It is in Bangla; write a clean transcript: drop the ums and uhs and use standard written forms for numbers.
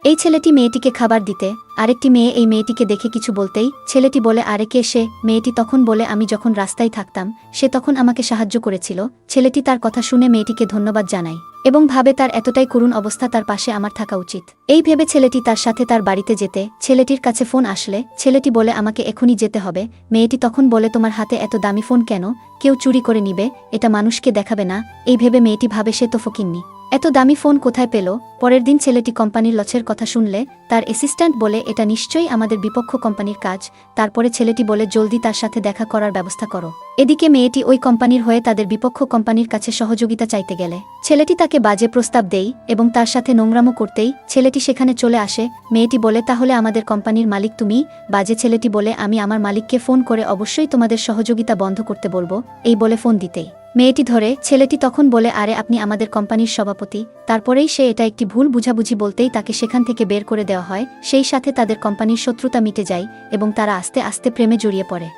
এই ছেলেটি মেয়েটিকে খাবার দিতে আরেকটি মেয়ে এই মেয়েটিকে দেখে কিছু বলতেই ছেলেটি বলে, আরে কে সে? মেয়েটি তখন বলে, আমি যখন রাস্তায় থাকতাম সে তখন আমাকে সাহায্য করেছিল। ছেলেটি তার কথা শুনে মেয়েটিকে ধন্যবাদ জানায় এবং ভাবে তার এতটাই করুণ অবস্থা, তার পাশে আমার থাকা উচিত। এই ভেবে ছেলেটি তার সাথে তার বাড়িতে যেতে ছেলেটির কাছে ফোন আসলে ছেলেটি বলে, আমাকে এখনই যেতে হবে। মেয়েটি তখন বলে, তোমার হাতে এত দামি ফোন কেন? কেউ চুরি করে নিবে, এটা মানুষকে দেখাবে না। এই ভেবে মেয়েটি ভাবে সে তো ফকিন্নি, এত দামি ফোন কোথায় পেল? পরের দিন ছেলেটি কোম্পানির লসের কথা শুনলে তার অ্যাসিস্ট্যান্ট বলে, এটা নিশ্চয়ই আমাদের বিপক্ষ কোম্পানির কাজ। তারপরে ছেলেটি বলে, জলদি তার সাথে দেখা করার ব্যবস্থা করো। এদিকে মেয়েটি ওই কোম্পানির হয়ে তাদের বিপক্ষ কোম্পানির কাছে সহযোগিতা চাইতে গেলে ছেলেটি তাকে বাজে প্রস্তাব দেয় এবং তার সাথে নোংরামো করতেই ছেলেটি সেখানে চলে আসে। মেয়েটি বলে, তাহলে আমাদের কোম্পানির মালিক তুমি? বাজে ছেলেটি বলে, আমি আমার মালিককে ফোন করে অবশ্যই তোমাদের সহযোগিতা বন্ধ করতে বলবো। এই বলে ফোন দিতেই মেয়েটি ধরে ছেলেটি তখন বলে, আরে আপনি আমাদের কোম্পানির সভাপতি। তারপরেই সে এটা একটি ভুল বুঝাবুঝি বলতেই তাকে সেখান থেকে বের করে দেওয়া হয়। সেই সাথে তাদের কোম্পানির শত্রুতা মিটে যায় এবং তারা আস্তে আস্তে প্রেমে জড়িয়ে পড়ে।